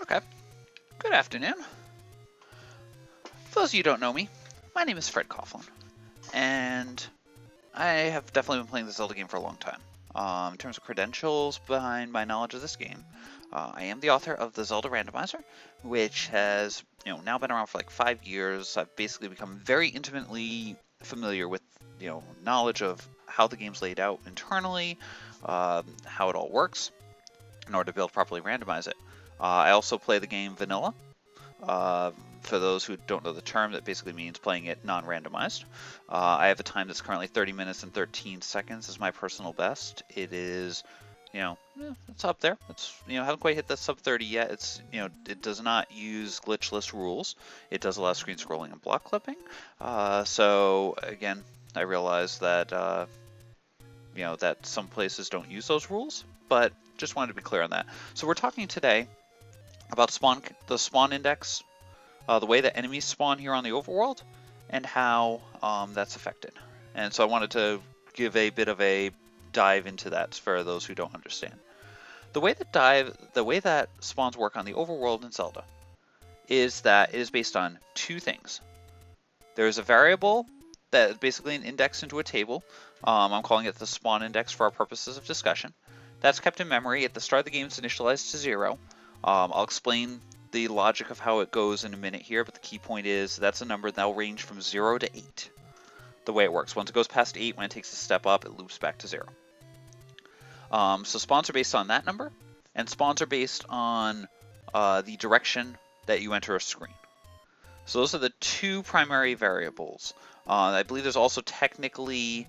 Okay, good afternoon. For those of you who don't know me, my name is Fred Coughlin, and I have definitely been playing the Zelda game for a long time. In terms of credentials behind my knowledge of this game, I am the author of the Zelda Randomizer, which has now been around for like 5 years. I've basically become very intimately familiar with knowledge of how the game's laid out internally, how it all works in order to be able to properly randomize it. I also play the game vanilla. For those who don't know the term, that basically means playing it non-randomized. I have a time that's currently 30 minutes and 13 seconds is my personal best. It is, it's up there. It's, haven't quite hit the sub 30 yet. It's, it does not use glitchless rules. It does allow screen scrolling and block clipping. So again, I realize that, that some places don't use those rules, but just wanted to be clear on that. So we're talking today about the spawn index, the way that enemies spawn here on the overworld, and how that's affected. And so I wanted to give a bit of a dive into that for those who don't understand. The way that spawns work on the overworld in Zelda is that it is based on two things. There's a variable that is basically an index into a table. I'm calling it the spawn index for our purposes of discussion. That's kept in memory. At the start of the game, it's initialized to 0. I'll explain the logic of how it goes in a minute here, but the key point is that's a number that will range from 0 to 8. The way it works. Once it goes past 8, when it takes a step up, it loops back to 0. So spawns are based on that number, and spawns are based on the direction that you enter a screen. So those are the two primary variables. I believe there's also technically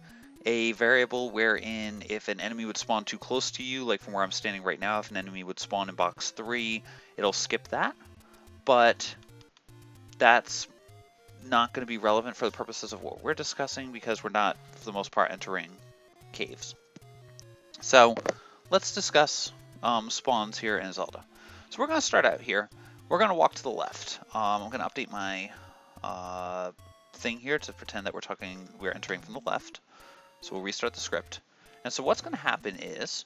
a variable wherein if an enemy would spawn too close to you, like from where I'm standing right now, if an enemy would spawn in box 3, it'll skip that. But that's not going to be relevant for the purposes of what we're discussing because we're not, for the most part, entering caves. So let's discuss spawns here in Zelda. So we're going to start out here. We're going to walk to the left. I'm going to update my thing here to pretend that we're entering from the left. So we'll restart the script. And so what's going to happen is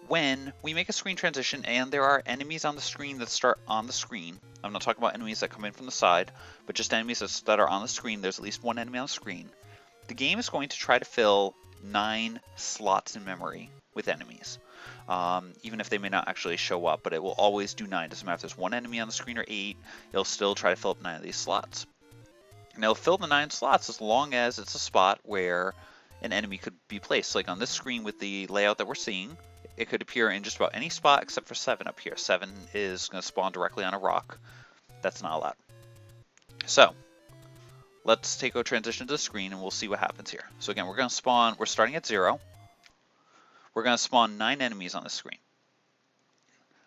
when we make a screen transition and there are enemies on the screen that start on the screen, I'm not talking about enemies that come in from the side, but just enemies that are on the screen, there's at least one enemy on the screen, the game is going to try to fill 9 slots in memory with enemies. Even if they may not actually show up, but it will always do 9. Doesn't matter if there's one enemy on the screen or 8, it'll still try to fill up 9 of these slots. And it'll fill the 9 slots as long as it's a spot where an enemy could be placed. Like on this screen with the layout that we're seeing, it could appear in just about any spot except for 7 up here. 7 is going to spawn directly on a rock. That's not allowed. So let's take a transition to the screen and we'll see what happens here. So again, we're starting at 0. We're going to spawn 9 enemies on the screen.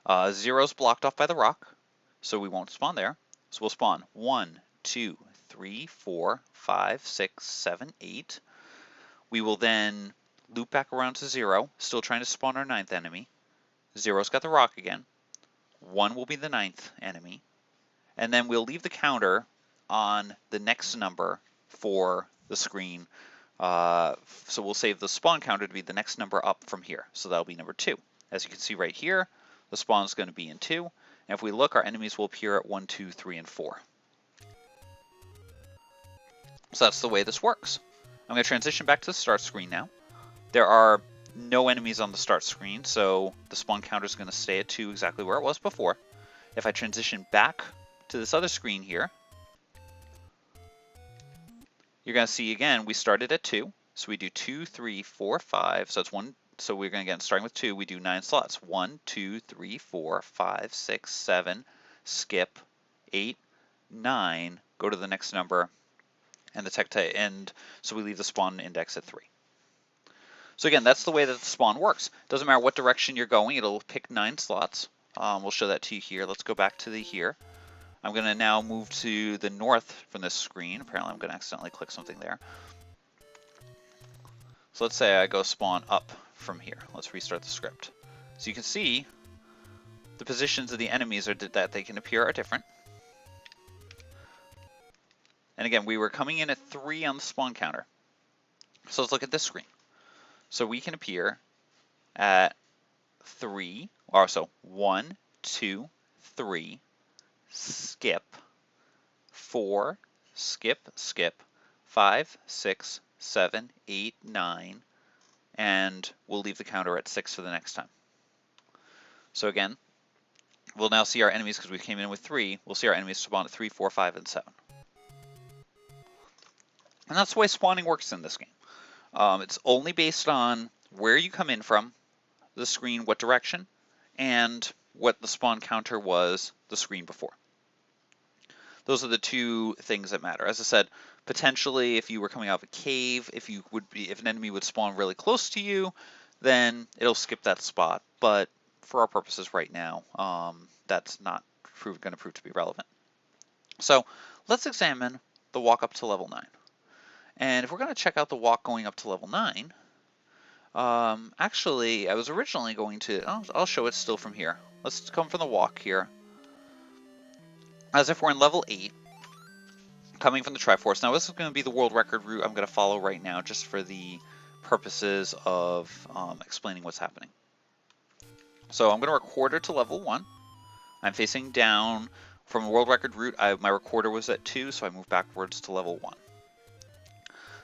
0 is blocked off by the rock, so we won't spawn there. So we'll spawn 1, 2, 3, 4, 5, 6, 7, 8. We will then loop back around to 0, still trying to spawn our 9th enemy. 0's got the rock again. 1 will be the 9th enemy. And then we'll leave the counter on the next number for the screen. So we'll save the spawn counter to be the next number up from here. So that'll be number 2. As you can see right here, the spawn is going to be in 2. And if we look, our enemies will appear at 1, 2, 3, and 4. So that's the way this works. I'm going to transition back to the start screen now. There are no enemies on the start screen, so the spawn counter is going to stay at 2 exactly where it was before. If I transition back to this other screen here, you're going to see again, we started at 2. So we do 2, 3, 4, 5. So it's 1. So we're going to, again, starting with 2, we do 9 slots. 1, 2, 3, 4, 5, 6, 7, skip, 8, 9, go to the next number, and so we leave the spawn index at 3. So again, that's the way that the spawn works. Doesn't matter what direction you're going, it'll pick 9 slots. We'll show that to you here. Let's go back to here. I'm going to now move to the north from this screen. Apparently I'm going to accidentally click something there. So let's say I go spawn up from here. Let's restart the script. So you can see the positions of the enemies that they can appear are different. And again, we were coming in at 3 on the spawn counter. So let's look at this screen. So we can appear at 3, or so 1, 2, 3, skip, 4, skip, skip, 5, 6, 7, 8, 9, and we'll leave the counter at 6 for the next time. So again, we'll now see our enemies, because we came in with 3, we'll see our enemies spawn at 3, 4, 5, and 7. And that's the way spawning works in this game. It's only based on where you come in from, the screen, what direction, and what the spawn counter was the screen before. Those are the two things that matter. As I said, potentially if you were coming out of a cave, if an enemy would spawn really close to you, then it'll skip that spot. But for our purposes right now, that's not going to prove to be relevant. So let's examine the walk up to level 9. And if we're going to check out the walk going up to level 9, actually, I was originally going to, I'll show it still from here. Let's come from the walk here. As if we're in level 8, coming from the Triforce. Now this is going to be the world record route I'm going to follow right now, just for the purposes of explaining what's happening. So I'm going to recorder to level 1. I'm facing down from the world record route. My recorder was at 2, so I moved backwards to level 1.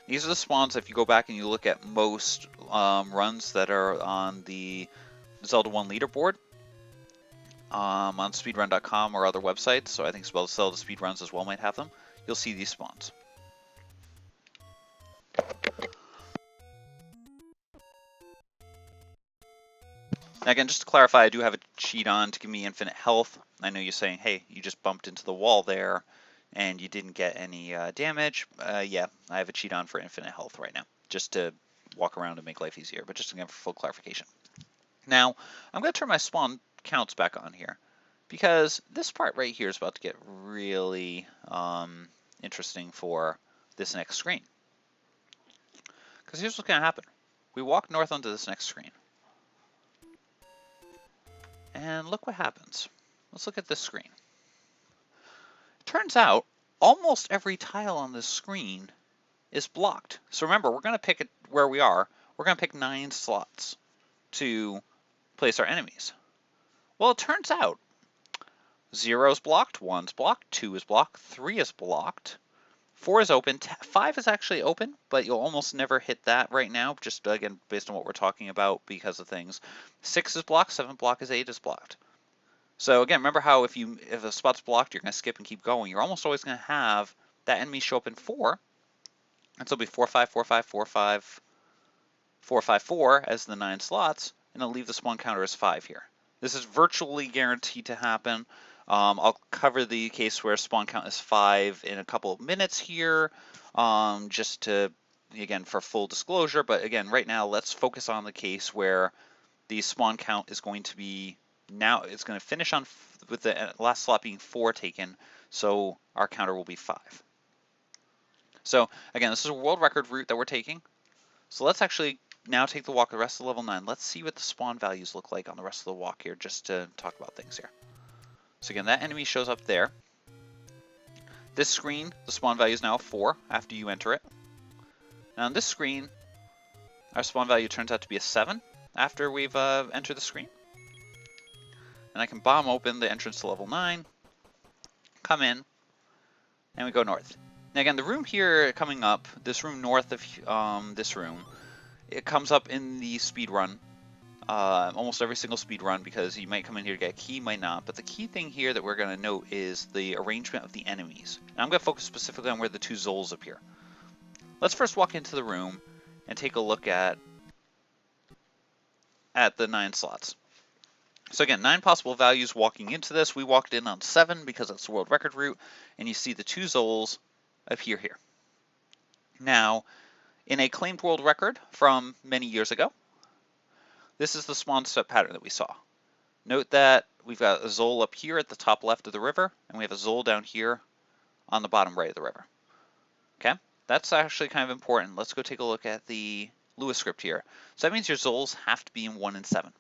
These are the spawns. If you go back and you look at most runs that are on the Zelda 1 leaderboard, on speedrun.com or other websites, so I think Zelda Speedruns as well might have them, you'll see these spawns. Now again, just to clarify, I do have a cheat on to give me infinite health. I know you're saying, hey, you just bumped into the wall there and you didn't get any damage. Yeah, I have a cheat on for infinite health right now, just to walk around and make life easier, but just again for full clarification. Now, I'm going to turn my spawn counts back on here, because this part right here is about to get really interesting for this next screen. Because here's what's going to happen. We walk north onto this next screen. And look what happens. Let's look at this screen. It turns out almost every tile on this screen is blocked. So remember, we're going to pick it where we are. We're going to pick 9 slots to place our enemies. Well, it turns out 0 is blocked, 1's blocked, 2 is blocked, 3 is blocked, 4 is open, 5 is actually open, but you'll almost never hit that right now, just again based on what we're talking about because of things. 6 is blocked, 7 block is 8 is blocked. So again, remember how if a spot's blocked, you're going to skip and keep going. You're almost always going to have that enemy show up in 4, and so it'll be 4, 5, 4, 5, 4, 5, 4, 5, 4 as the 9 slots, and it'll leave the spawn counter as 5 here. This is virtually guaranteed to happen. I'll cover the case where spawn count is 5 in a couple of minutes here, just to, again, for full disclosure. But again, right now, let's focus on the case where the spawn count is going to be, now it's going to finish on with the last slot being 4 taken, so our counter will be 5. So again, this is a world record route that we're taking. So let's actually now take the walk the rest of level 9. Let's see what the spawn values look like on the rest of the walk here, just to talk about things here. So again, that enemy shows up there. This screen, the spawn value is now 4 after you enter it. Now on this screen, our spawn value turns out to be a 7 after we've entered the screen. And I can bomb open the entrance to level 9, come in, and we go north. Now again, the room here coming up, this room north of this room, it comes up in the speed run, almost every single speed run, because you might come in here to get a key, might not. But the key thing here that we're going to note is the arrangement of the enemies. And I'm going to focus specifically on where the 2 Zols appear. Let's first walk into the room and take a look at the 9 slots. So again, 9 possible values walking into this. We walked in on 7 because it's the world record route, and you see the 2 Zols appear here. Now, in a claimed world record from many years ago, this is the spawn step pattern that we saw. Note that we've got a Zol up here at the top left of the river, and we have a Zol down here on the bottom right of the river. Okay, that's actually kind of important. Let's go take a look at the Lewis script here. So that means your Zols have to be in 1 and 7.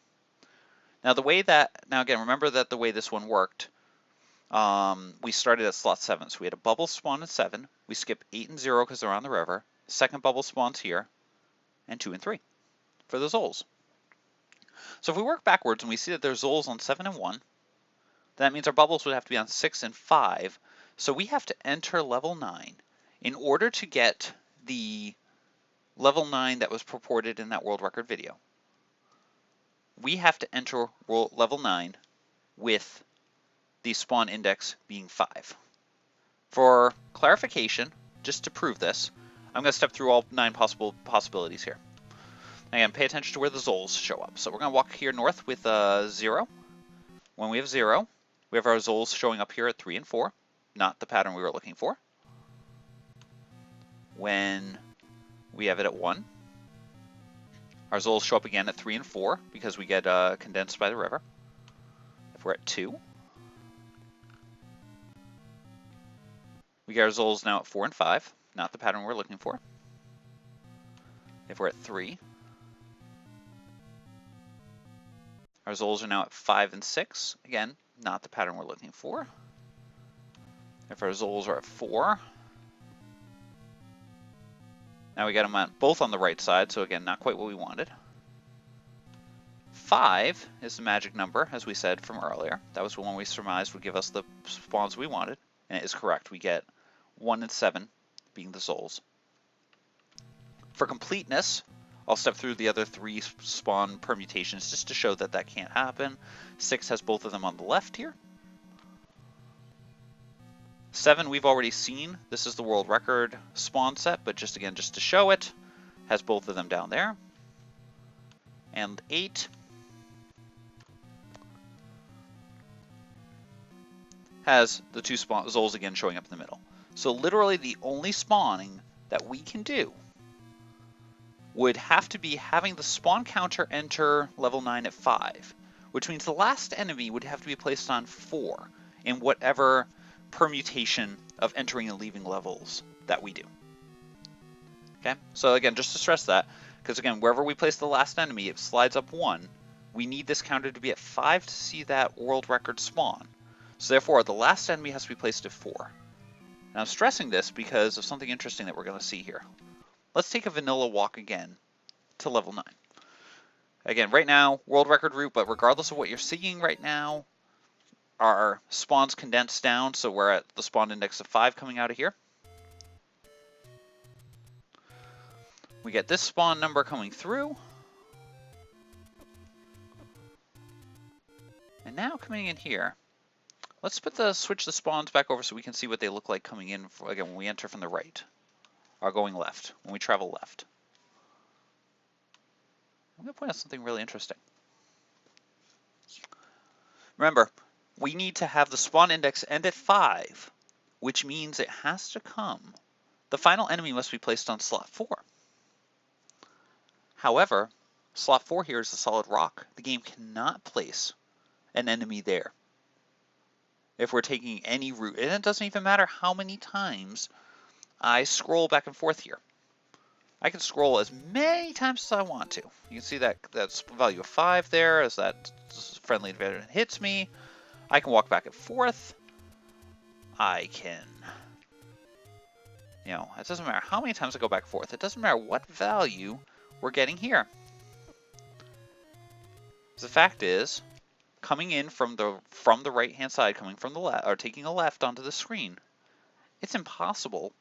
Now again, remember that the way this one worked, we started at slot 7. So we had a bubble spawn at 7. We skip 8 and 0 because they're on the river. Second bubble spawns here, and 2 and 3 for the Zols. So if we work backwards and we see that there's Zols on 7 and 1, That means our bubbles would have to be on 6 and 5. So we have to enter level 9 in order to get the level 9 that was purported in that world record video. We have to enter level 9 with the spawn index being 5. For clarification, just to prove this, I'm going to step through all 9 possibilities here. Again, pay attention to where the Zols show up. So we're going to walk here north with 0. When we have 0, we have our Zols showing up here at 3 and 4, not the pattern we were looking for. When we have it at 1, our Zols show up again at 3 and 4 because we get condensed by the river. If we're at 2, we get our Zols now at 4 and 5, not the pattern we're looking for. If we're at 3, our Zols are now at 5 and 6, again, not the pattern we're looking for. If our Zols are at 4, now we got them both on the right side, so again, not quite what we wanted. 5 is the magic number, as we said from earlier. That was the one we surmised would give us the spawns we wanted, and it is correct. We get 1 and 7 being the Zols. For completeness, I'll step through the other 3 spawn permutations just to show that that can't happen. 6 has both of them on the left here. 7 we've already seen. This is the world record spawn set, but just again, just to show it, has both of them down there. And 8 has the 2 Zols again showing up in the middle. So literally the only spawning that we can do would have to be having the spawn counter enter level 9 at 5, which means the last enemy would have to be placed on 4 in whatever permutation of entering and leaving levels that we do. Okay, so again, just to stress that, because again, wherever we place the last enemy, it slides up 1. We need this counter to be at 5 to see that world record spawn. So therefore, the last enemy has to be placed at 4. Now I'm stressing this because of something interesting that we're going to see here. Let's take a vanilla walk again to level 9. Again, right now, world record route, but regardless of what you're seeing right now, our spawns condensed down, so we're at the spawn index of 5 coming out of here. We get this spawn number coming through. And now coming in here, let's switch the spawns back over so we can see what they look like coming in, again, when we enter from the right, or going left, when we travel left. I'm going to point out something really interesting. Remember, we need to have the spawn index end at 5, which means it has to come. The final enemy must be placed on slot 4. However, slot 4 here is a solid rock. The game cannot place an enemy there if we're taking any route. And it doesn't even matter how many times I scroll back and forth here. I can scroll as many times as I want to. You can see that that's value of 5 there as that friendly invader hits me. I can walk back and forth. I can, it doesn't matter how many times I go back and forth. It doesn't matter what value we're getting here. The fact is, coming in from the right hand side, coming from the left, or taking a left onto the screen, it's impossible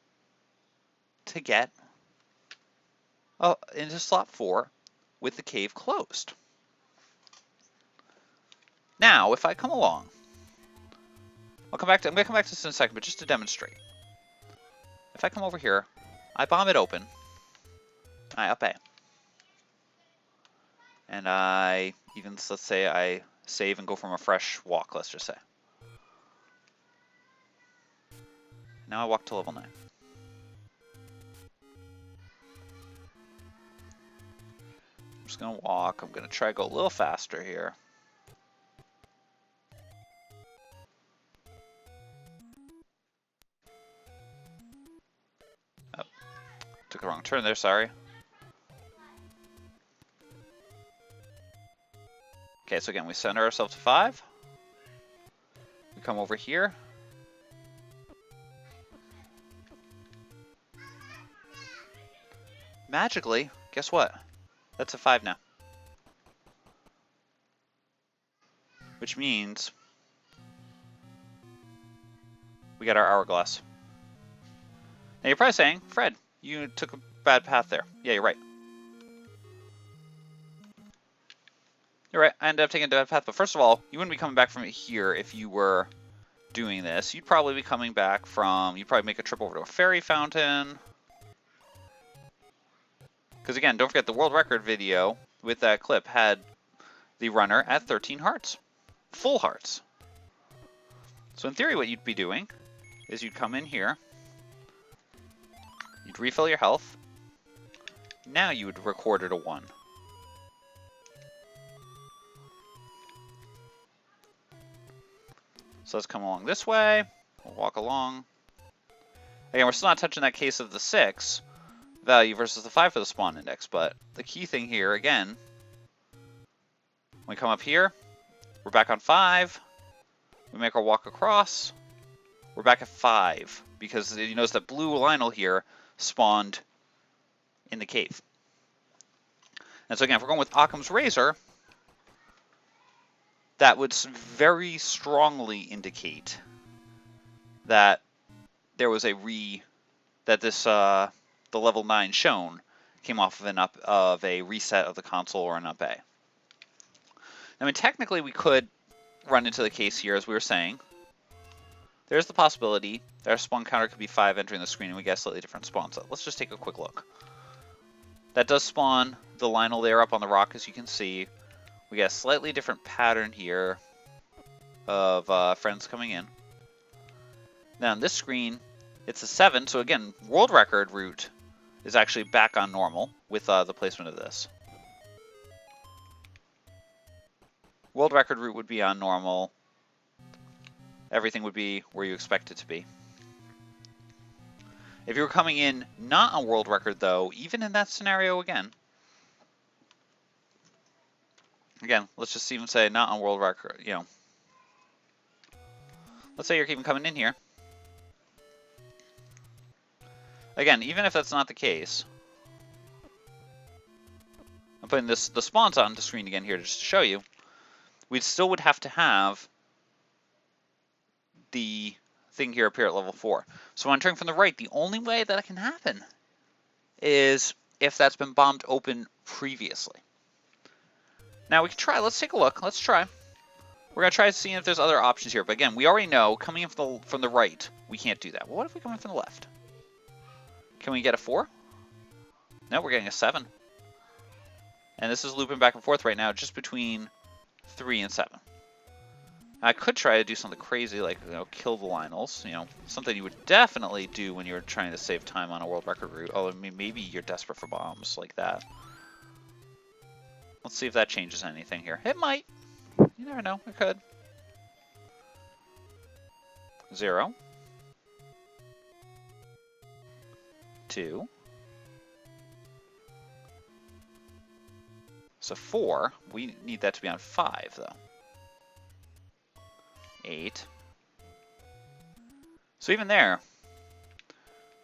to get into slot 4 with the cave closed. Now, if I come along, I'm going to come back to this in a second, but just to demonstrate. If I come over here, I bomb it open, I up A. And I even, let's say I save and go from a fresh walk, let's just say. Now I walk to level 9. I'm just going to walk. I'm going to try to go a little faster here. Oh, took the wrong turn there, sorry. Okay, so again, we center ourselves to 5. We come over here. Magically, guess what? That's a 5 now. Which means we got our hourglass. Now you're probably saying, Fred, you took a bad path there. Yeah, you're right. You're right, I ended up taking a bad path, but first of all, you wouldn't be coming back from here if you were doing this. You'd probably be coming back from, you'd probably make a trip over to a fairy fountain. Because again, don't forget the world record video with that clip had the runner at 13 hearts. Full hearts. So in theory what you'd be doing is you'd come in here, you'd refill your health, now you would record it a 1. So let's come along this way, we'll walk along. Again, we're still not touching that case of the 6 value versus the 5 for the spawn index, but the key thing here, again, when we come up here, we're back on 5, we make our walk across, we're back at 5, because you notice that blue Lionel here spawned in the cave. And so again, if we're going with Occam's Razor, that would very strongly indicate that there was the level 9 shown came off of a reset of the console or an up A. I mean, technically we could run into the case here, as we were saying. There's the possibility that our spawn counter could be 5 entering the screen and we get a slightly different spawn. So let's just take a quick look. That does spawn the Lionel there up on the rock, as you can see. We get a slightly different pattern here of friends coming in. Now on this screen, it's a 7, so again, world record route is actually back on normal with the placement of this. World record route would be on normal. Everything would be where you expect it to be. If you were coming in not on world record though, even in that scenario again, let's just even say not on world record, you know. Let's say you're even coming in here. Again, even if that's not the case, I'm putting the spawns on the screen again here just to show you, we still would have to have the thing here appear at level 4. So entering from the right, the only way that can happen is if that's been bombed open previously. Now we can try, let's take a look, let's try. We're going to try seeing if there's other options here, but again, we already know coming in from the right, we can't do that. Well, what if we come in from the left? Can we get a 4? No, we're getting a 7. And this is looping back and forth right now, just between 3 and 7. I could try to do something crazy like, you know, kill the Lionels, you know, something you would definitely do when you're trying to save time on a world record route. Oh, I mean, maybe you're desperate for bombs like that. Let's see if that changes anything here. It might. You never know. It could. 0. 2. So 4. We need that to be on 5, though. 8. So even there,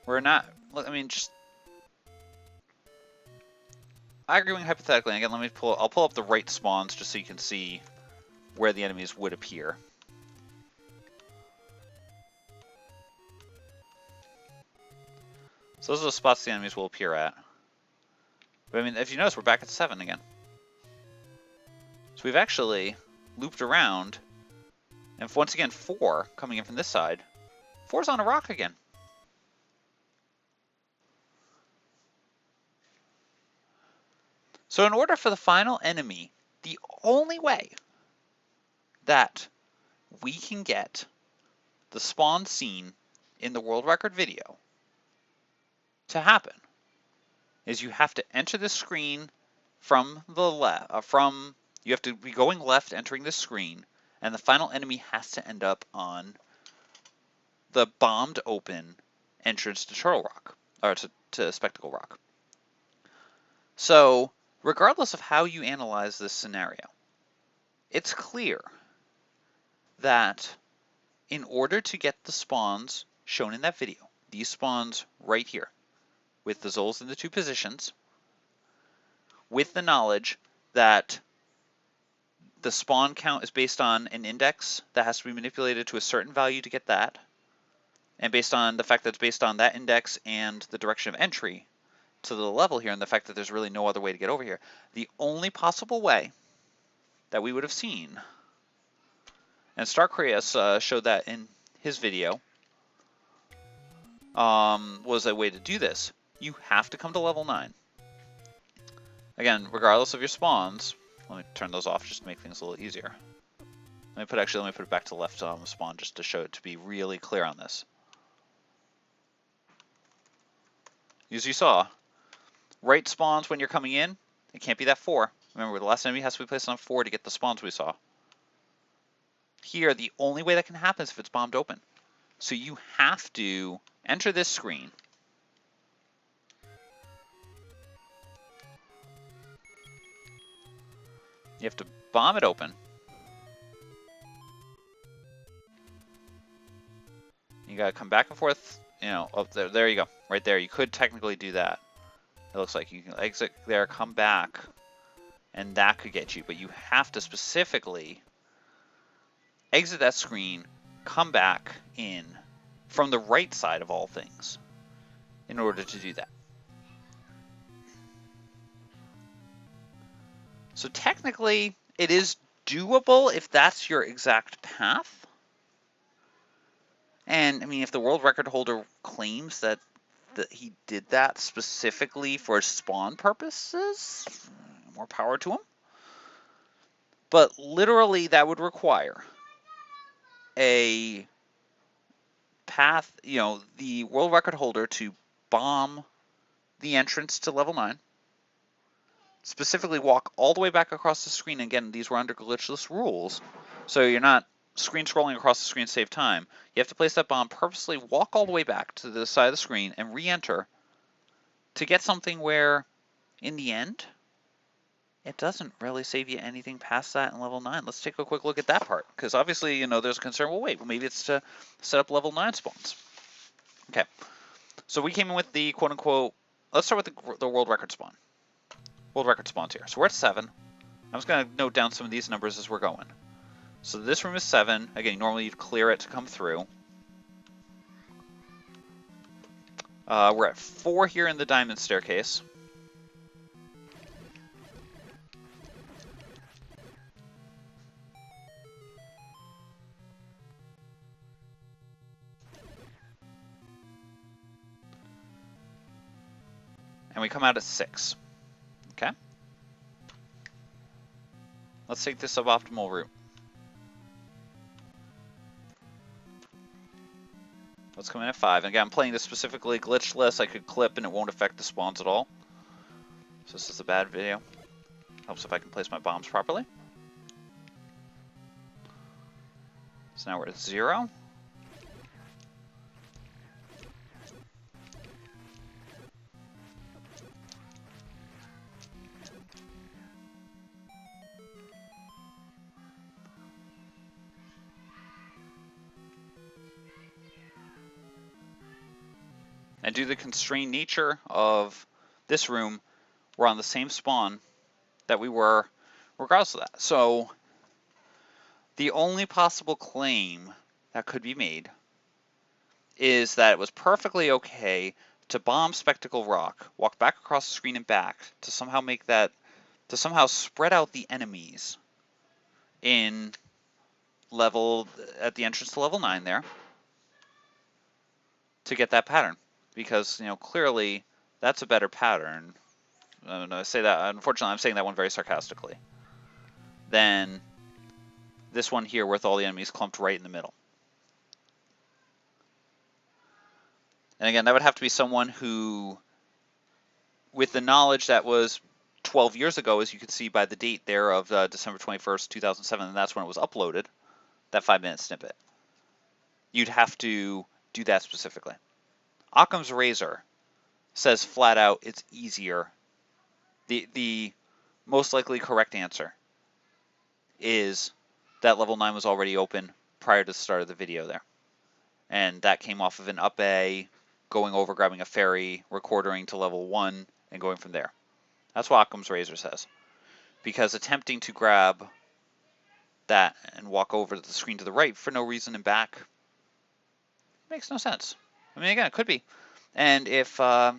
we're not, I mean, just arguing hypothetically. Again, I'll pull up the right spawns just so you can see where the enemies would appear. So those are the spots the enemies will appear at. But I mean, if you notice, we're back at 7 again. So we've actually looped around. And once again, 4 coming in from this side. 4's on a rock again. So in order for the final enemy, the only way that we can get the spawn scene in the world record video to happen is you have to enter the screen from the left. You have to be going left, entering the screen, and the final enemy has to end up on the bombed open entrance to Turtle Rock, or to Spectacle Rock. So, regardless of how you analyze this scenario, it's clear that in order to get the spawns shown in that video, these spawns right here, with the Zols in the 2 positions, with the knowledge that the spawn count is based on an index that has to be manipulated to a certain value to get that, And based on the fact that it's based on that index and the direction of entry to the level here, and the fact that there's really no other way to get over here, the only possible way that we would have seen, and Star Creus showed that in his video, was a way to do this. You have to come to level 9. Again, regardless of your spawns, let me turn those off just to make things a little easier. Let me put it back to the left spawn just to show it, to be really clear on this. As you saw, right spawns when you're coming in, it can't be that 4. Remember, the last enemy has to be placed on 4 to get the spawns we saw. Here, the only way that can happen is if it's bombed open. So you have to enter this screen. You have to bomb it open. You gotta come back and forth, you know, up there. There you go, right there. You could technically do that. It looks like you can exit there, come back, and that could get you. But you have to specifically exit that screen, come back in from the right side of all things in order to do that. So technically, it is doable if that's your exact path. And I mean, if the world record holder claims that he did that specifically for spawn purposes, more power to him. But literally, that would require a path, you know, the world record holder to bomb the entrance to level 9, specifically walk all the way back across the screen. Again, these were under glitchless rules, so you're not screen scrolling across the screen to save time. You have to place that bomb, purposely walk all the way back to the side of the screen, and re-enter to get something where, in the end, it doesn't really save you anything past that in level 9. Let's take a quick look at that part, because obviously, you know, there's a concern, well, wait, well, maybe it's to set up level 9 spawns. Okay, so we came in with the quote-unquote, let's start with the world record spawn. World record spawns here. So we're at 7. I'm just going to note down some of these numbers as we're going. So this room is 7. Again, normally you'd clear it to come through. We're at 4 here in the diamond staircase. And we come out at 6. Okay? Let's take the suboptimal route. Let's come in at 5. And again, I'm playing this specifically glitchless. I could clip and it won't affect the spawns at all. So this is a bad video. Helps if I can place my bombs properly. So now we're at 0. And due to the constrained nature of this room, we're on the same spawn that we were regardless of that. So the only possible claim that could be made is that it was perfectly okay to bomb Spectacle Rock, walk back across the screen and back to somehow make that, to somehow spread out the enemies in level, at the entrance to level 9 there, to get that pattern. Because, you know, clearly that's a better pattern. I say that, unfortunately, I'm saying that one very sarcastically, than this one here with all the enemies clumped right in the middle. And again, that would have to be someone who, with the knowledge that was 12 years ago, as you can see by the date there of December 21st, 2007, and that's when it was uploaded, that 5-minute snippet. You'd have to do that specifically. Occam's razor says flat out it's easier. The most likely correct answer is that level 9 was already open prior to the start of the video there. And that came off of an up A, going over, grabbing a ferry, recording to level 1, and going from there. That's what Occam's razor says. Because attempting to grab that and walk over the screen to the right for no reason and back Makes no sense. I mean, again, it could be. And if a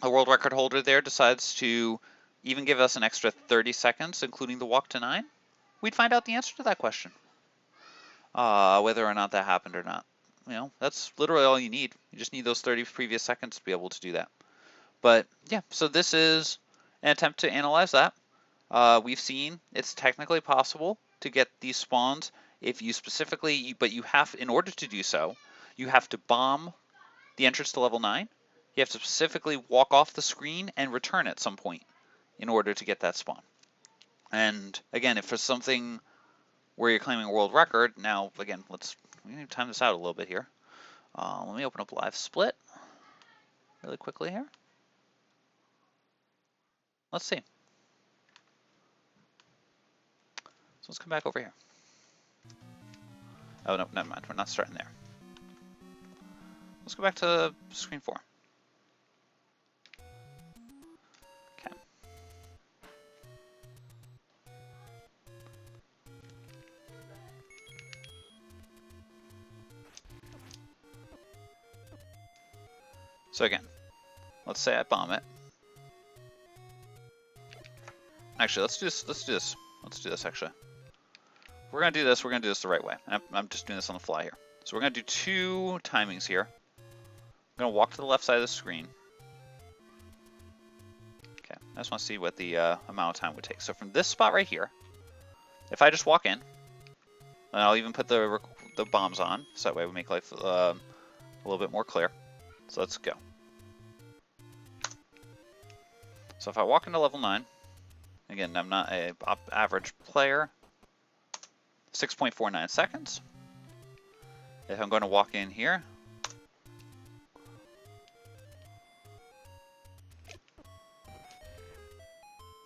world record holder there decides to even give us an extra 30 seconds, including the walk to 9, we'd find out the answer to that question. Whether or not that happened or not. You know, that's literally all you need. You just need those 30 previous seconds to be able to do that. But yeah, so this is an attempt to analyze that. We've seen it's technically possible to get these spawns if you specifically, but you have, in order to do so, you have to bomb the entrance to level 9. You have to specifically walk off the screen and return at some point in order to get that spawn. And again, if for something where you're claiming a world record, now again, we need to time this out a little bit here. Let me open up Live Split really quickly here. Let's see. So let's come back over here. Oh, no, never mind. We're not starting there. Let's go back to screen 4. Okay. So again, let's say I bomb it. Actually, let's do this, actually. We're going to do this the right way. And I'm just doing this on the fly here. So we're going to do 2 timings here. I'm going to walk to the left side of the screen. Okay, I just want to see what the amount of time would take. So from this spot right here, if I just walk in, and I'll even put the bombs on, so that way we make life a little bit more clear. So let's go. So if I walk into level 9, again, I'm not an average player, 6.49 seconds. If I'm going to walk in here,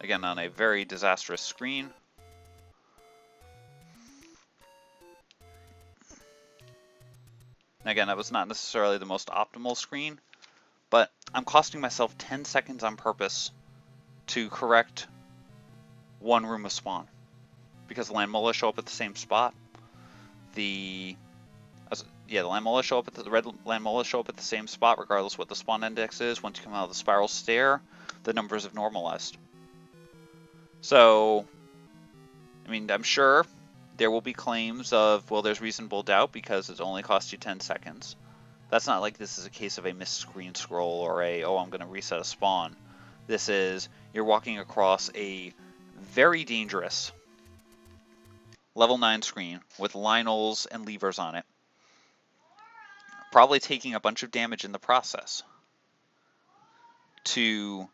again, on a very disastrous screen, again, that was not necessarily the most optimal screen, but I'm costing myself 10 seconds on purpose to correct one room of spawn, because the land molas show up at the same spot. The land molas show up at the red land molas show up at the same spot, regardless what the spawn index is. Once you come out of the spiral stair, the numbers have normalized. So, I mean, I'm sure there will be claims of, well, there's reasonable doubt because it's only cost you 10 seconds. That's not like this is a case of a missed screen scroll or I'm going to reset a spawn. This is, you're walking across a very dangerous level 9 screen with linels and levers on it, probably taking a bunch of damage in the process to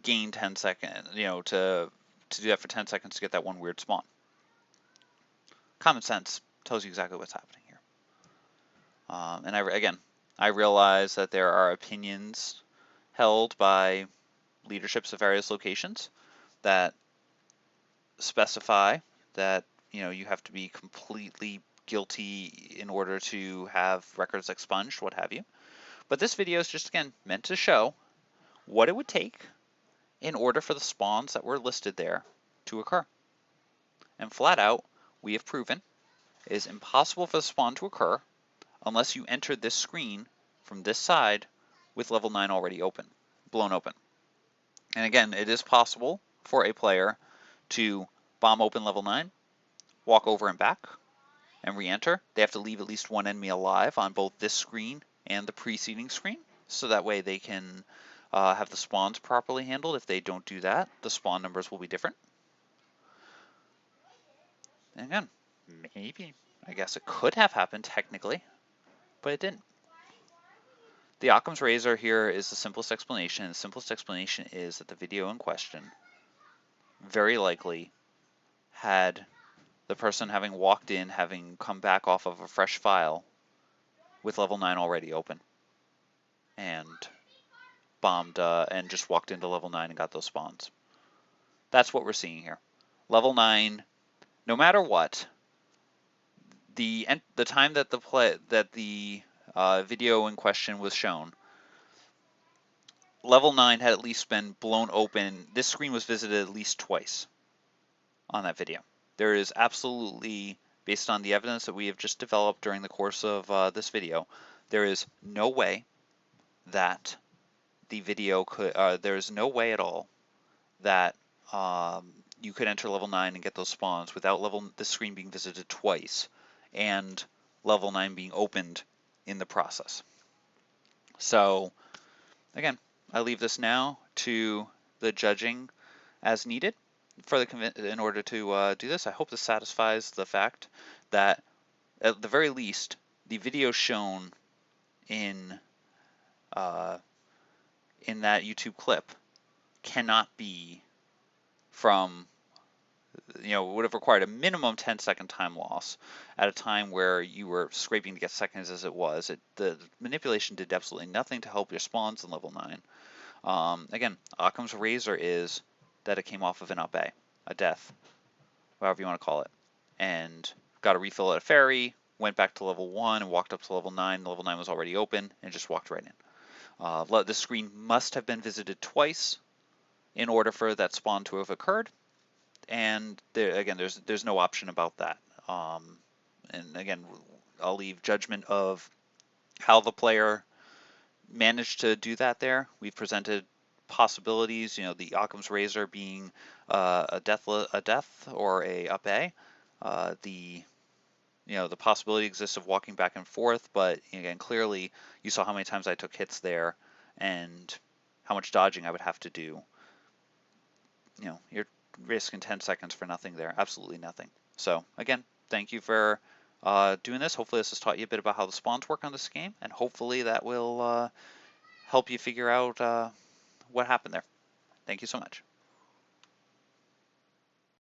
gain 10 seconds, to do that for 10 seconds to get that one weird spawn. Common sense tells you exactly what's happening here. And I realize that there are opinions held by leaderships of various locations that specify that you have to be completely guilty in order to have records expunged, what have you. But this video is just, again, meant to show what it would take in order for the spawns that were listed there to occur. And flat out, we have proven it is impossible for the spawn to occur unless you enter this screen from this side with level 9 already blown open. And again, it is possible for a player to bomb open level 9, walk over and back, and re-enter. They have to leave at least one enemy alive on both this screen and the preceding screen, so that way they can have the spawns properly handled. If they don't do that, the spawn numbers will be different. And again, maybe, I guess it could have happened technically, but it didn't. The Occam's razor here is the simplest explanation. The simplest explanation is that the video in question very likely had the person having walked in, having come back off of a fresh file with level 9 already open, and bombed and just walked into level 9 and got those spawns. That's what we're seeing here. Level 9, no matter what, the time that the video in question was shown, level 9 had at least been blown open. This screen was visited at least twice on that video. There is absolutely, based on the evidence that we have just developed during the course of this video, There is no way that the video could, there is no way at all that you could enter level 9 and get those spawns without the screen being visited twice and level 9 being opened in the process. So again, I leave this now to the judging as needed in order to do this. I hope this satisfies the fact that at the very least the video shown in uh, in that YouTube clip cannot be from, would have required a minimum 10-second time loss at a time where you were scraping to get seconds as it was. The manipulation did absolutely nothing to help your spawns in level 9. Again, Occam's razor is that it came off of an up a death, however you want to call it, and got a refill at a ferry, went back to level 1 and walked up to level 9. Level 9 was already open and just walked right in. The screen must have been visited twice in order for that spawn to have occurred, and again, there's no option about that. And again, I'll leave judgment of how the player managed to do that there. We've presented possibilities, the Occam's razor being a death or a up A. The possibility exists of walking back and forth, but again, clearly you saw how many times I took hits there and how much dodging I would have to do. You're risking 10 seconds for nothing there, absolutely nothing. So again, thank you for doing this. Hopefully this has taught you a bit about how the spawns work on this game, and hopefully that will help you figure out what happened there. Thank you so much.